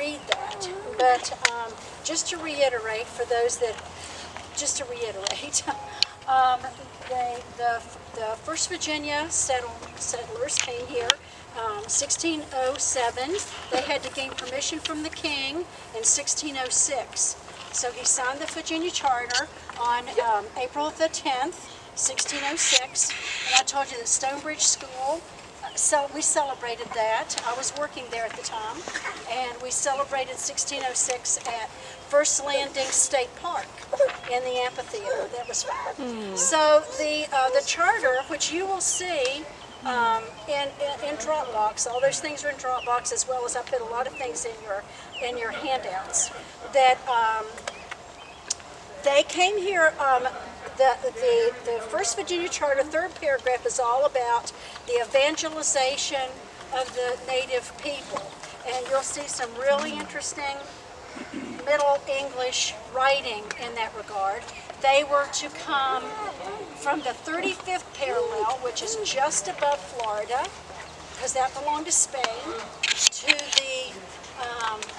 read that, but just to reiterate, for those that, the First Virginia settlers came here 1607. They had to gain permission from the king in 1606. So he signed the Virginia Charter on April the 10th, 1606. And I told you that Stonebridge School, so we celebrated that. I was working there at the time, and we celebrated 1606 at First Landing State Park in the amphitheater. That was fun. So the charter, which you will see in Dropbox, all those things are in Dropbox, as well as I put a lot of things in your handouts. That they came here. The First Virginia Charter, third paragraph, is all about the evangelization of the native people. And you'll see some really interesting Middle English writing in that regard. They were to come from the 35th parallel, which is just above Florida, because that belonged to Spain, to the,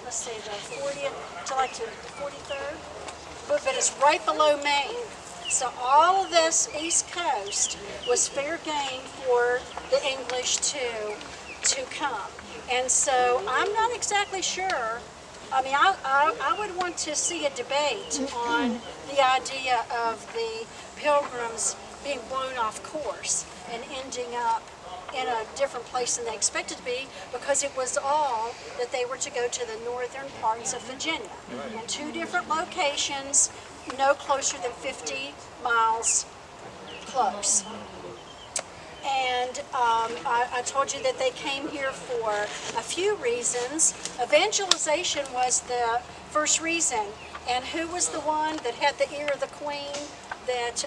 let's see, the 40th, to like the 43rd, but it's right below Maine. So all of this East Coast was fair game for the English to come. And so I'm not exactly sure. I mean, I would want to see a debate on the idea of the Pilgrims being blown off course and ending up in a different place than they expected to be, because it was all that they were to go to the northern parts of Virginia in two different locations, no closer than 50 miles close. And I told you that they came here for a few reasons. Evangelization was the first reason. And who was the one that had the ear of the queen that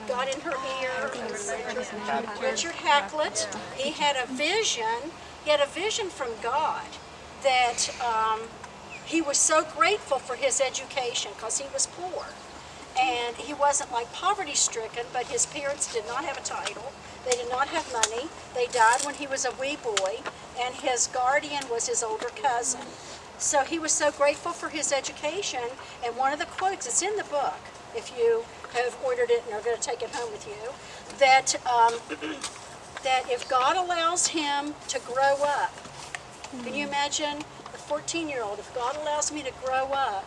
got in her ear? Richard Hakluyt. He had a vision. He had a vision from God that he was so grateful for his education because he was poor. And he wasn't like poverty-stricken, but his parents did not have a title. They did not have money. They died when he was a wee boy, and his guardian was his older cousin. So he was so grateful for his education, and one of the quotes, it's in the book, if you have ordered it and are going to take it home with you, that, that if God allows him to grow up, can you imagine a 14-year-old, if God allows me to grow up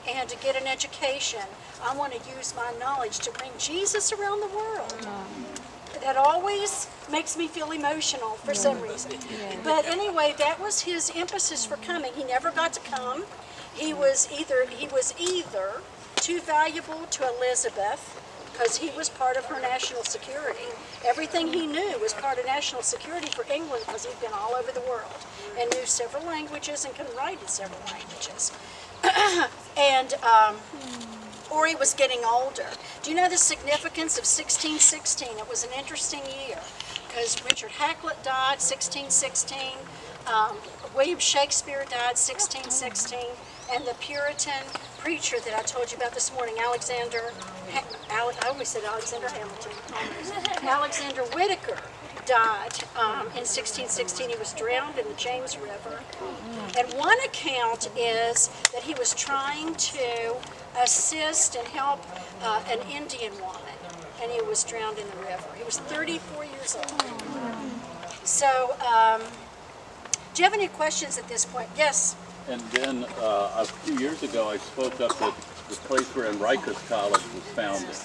and to get an education, I want to use my knowledge to bring Jesus around the world. That always makes me feel emotional for some reason. But anyway, that was his emphasis for coming. He never got to come. He was either too valuable to Elizabeth, because he was part of her national security. Everything he knew was part of national security for England, because he'd been all over the world and knew several languages and could write in several languages. And or he was getting older. Do you know the significance of 1616? It was an interesting year, because Richard Hakluyt died 1616, William Shakespeare died 1616, and the Puritan preacher that I told you about this morning, I always said Alexander Hamilton, Alexander Whitaker, died in 1616. He was drowned in the James River. And one account is that he was trying to assist and help an Indian woman, and he was drowned in the river. He was 34 years old. So, do you have any questions at this point? Yes? And then a few years ago, I spoke up at the place where Enriquez College was founded.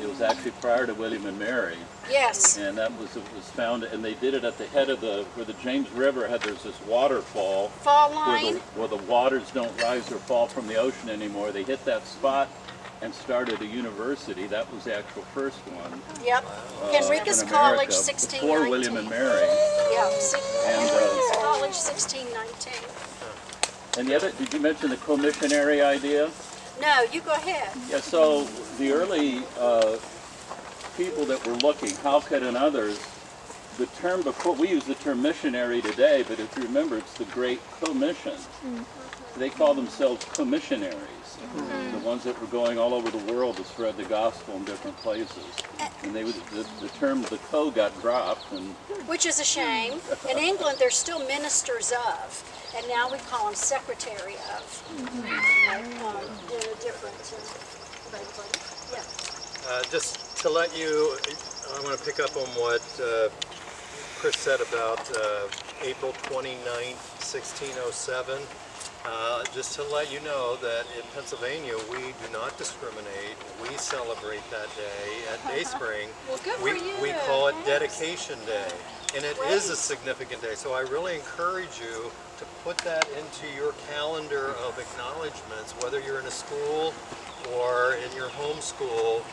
It was actually prior to William and Mary. Yes. And that was founded, and they did it at the head of where the James River had, there's this waterfall. Fall line. Where the waters don't rise or fall from the ocean anymore. They hit that spot and started a university. That was the actual first one. Yep. Enriquez College, 1619. Before William and Mary. Yeah. And, Enriquez College, 1619. And the other, did you mention the commissionary idea? No, you go ahead. Yeah, so the early people that were looking, Halkett and others, the term before, we use the term missionary today, but if you remember, it's the Great Commission. They call themselves commissionaries, the ones that were going all over the world to spread the gospel in different places. And the term, the co, got dropped. Which is a shame. In England, they're still ministers of, and now we call them secretary of. They're different. Just to let you, I want to pick up on what Chris said about April 29th, 1607. Just to let you know that in Pennsylvania, we do not discriminate. We celebrate that day at Dayspring. Well, good for you. We call it Dedication Day, and it is a significant day. So I really encourage you to put that into your calendar of acknowledgments, whether you're in a school or in your home school.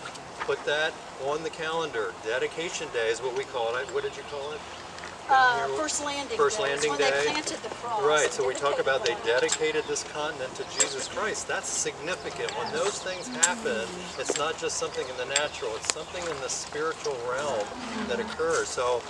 Put that on the calendar. Dedication Day is what we call it. What did you call it? First Landing First Day. Landing It's when Day. they planted the cross. Right, so we talk dedicated about they the land. dedicated this continent to Jesus Christ. That's significant. When those things happen, it's not just something in the natural, it's something in the spiritual realm that occurs. So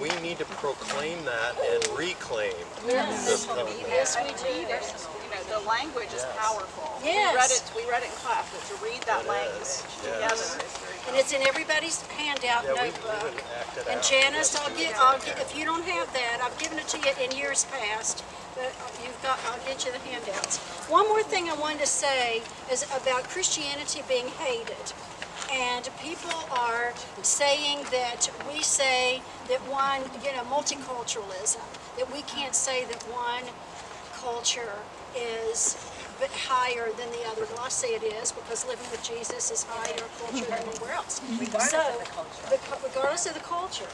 we need to proclaim that and reclaim this continent. Yes, we do. You know, the language is powerful. Yes. We read it in class, but to read that language together is very And it's in everybody's handout Yeah, we notebook. would act it And out. Janice, I'll get, if you don't have that, I've given it to you in years past, but I'll get you the handouts. One more thing I wanted to say is about Christianity being hated. And people are saying that we say that one, multiculturalism, that we can't say that one culture is higher than the other. Well, I say it is, because living with Jesus is higher culture than anywhere else. Regardless of the culture.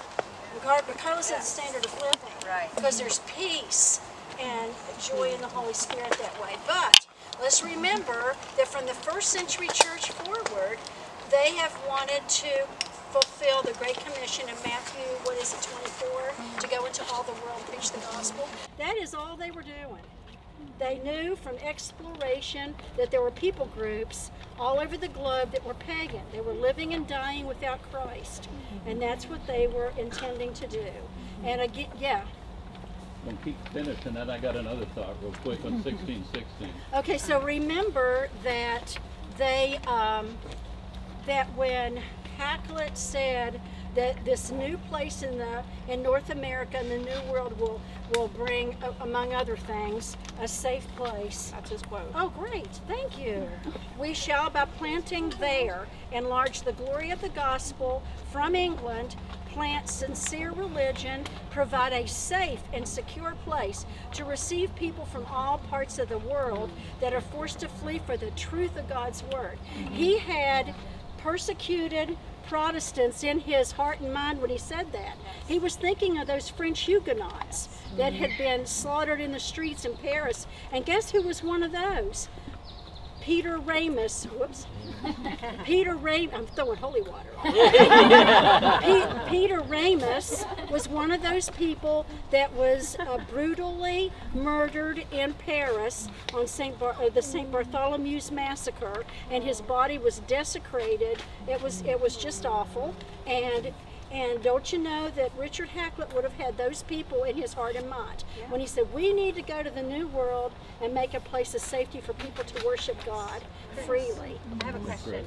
Regardless of the standard of living. Right. Because there's peace and joy in the Holy Spirit that way. But let's remember that from the first century church forward, they have wanted to fulfill the Great Commission in Matthew, 24, to go into all the world and preach the gospel. That is all they were doing. They knew from exploration that there were people groups all over the globe that were pagan. They were living and dying without Christ. And that's what they were intending to do. And again, When Pete finished, and then I got another thought real quick on 1616. Okay, so remember that they, that when Hakluyt said that this new place in North America and the New World will bring, among other things, a safe place. That's his quote. Oh, great. Thank you. We shall, by planting there, enlarge the glory of the gospel from England, plant sincere religion, provide a safe and secure place to receive people from all parts of the world that are forced to flee for the truth of God's word. He had persecuted Protestants in his heart and mind when he said that. He was thinking of those French Huguenots that had been slaughtered in the streets in Paris. And guess who was one of those? Peter Ramus. Whoops. I'm throwing holy water. Peter Ramus was one of those people that was brutally murdered in Paris on the St. Bartholomew's massacre, and his body was desecrated. It was just awful. And don't you know that Richard Hakluyt would have had those people in his heart and mind when he said, we need to go to the New World and make a place of safety for people to worship God freely. I have a question.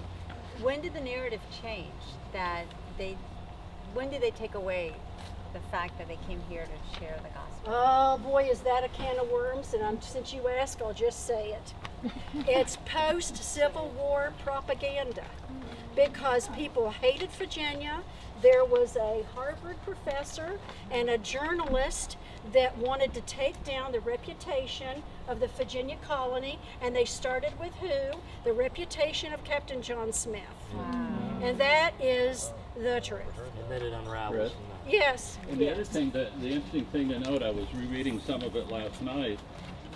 When did the narrative change when did they take away the fact that they came here to share the gospel? Oh boy, is that a can of worms? And since you asked, I'll just say it. It's post-Civil War propaganda, because people hated Virginia. There was a Harvard professor and a journalist that wanted to take down the reputation of the Virginia colony, and they started with who? The reputation of Captain John Smith. And that is the truth. And then it unravels from that. Yes. And the other thing, the interesting thing to note, I was rereading some of it last night,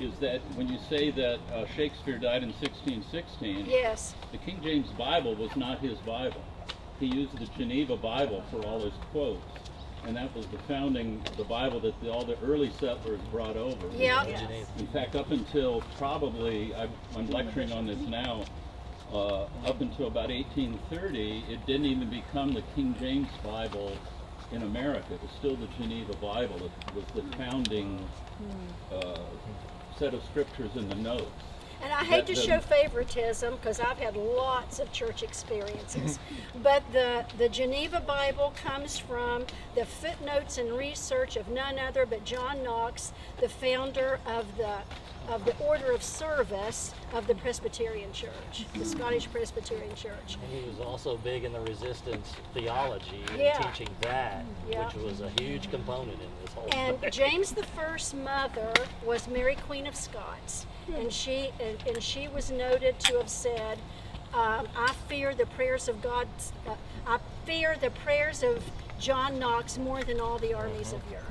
is that when you say that Shakespeare died in 1616, Yes. the King James Bible was not his Bible. He used the Geneva Bible for all his quotes, and that was the Bible that all the early settlers brought over. Yeah. In fact, up until probably, I'm lecturing on this now, up until about 1830, it didn't even become the King James Bible in America. It was still the Geneva Bible. It was the founding set of scriptures in the notes. And I hate to show favoritism because I've had lots of church experiences, but the Geneva Bible comes from the footnotes and research of none other but John Knox, the founder of the Order of Service of the Presbyterian Church, the Scottish Presbyterian Church. And he was also big in the resistance theology and Yeah. teaching that, Yeah. which was a huge component in this whole And thing. James I's mother was Mary Queen of Scots, and she was noted to have said, "I fear the prayers of God. I fear the prayers of John Knox more than all the armies of Europe."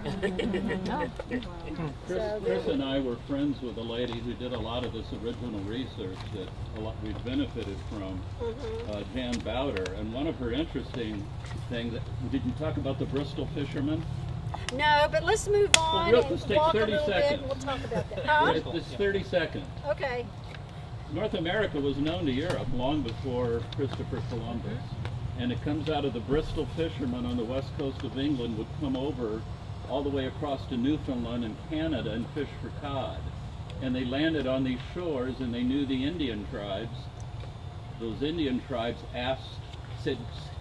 Chris and I were friends with a lady who did a lot of this original research that we benefited from, Jan Bowder. And one of her interesting things, did you talk about the Bristol fishermen? No, but let's move on let's and take walk a 30 little bit, seconds. and we'll talk about that. Huh? This is 30 seconds. Okay. North America was known to Europe long before Christopher Columbus. And it comes out of the Bristol fishermen on the west coast of England would come over all the way across to Newfoundland and Canada and fish for cod. And they landed on these shores and they knew the Indian tribes. Those Indian tribes said,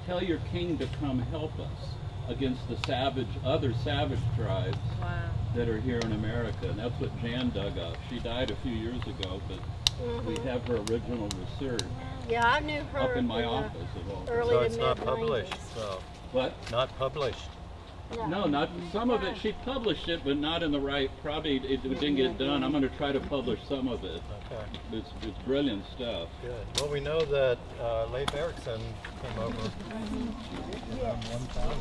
"Tell your king to come help us against the other savage tribes that are here in America." And that's what Jan dug up. She died a few years ago, but we have her original research Yeah, I knew her up in my the office of all. early So to it's not mid-90s. published, so, What? not published. No, not some of it. She published it, but not in the right. Probably it didn't get done. I'm going to try to publish some of it. Okay, It's brilliant stuff. good. Well, we know that Leif Erikson came over one time.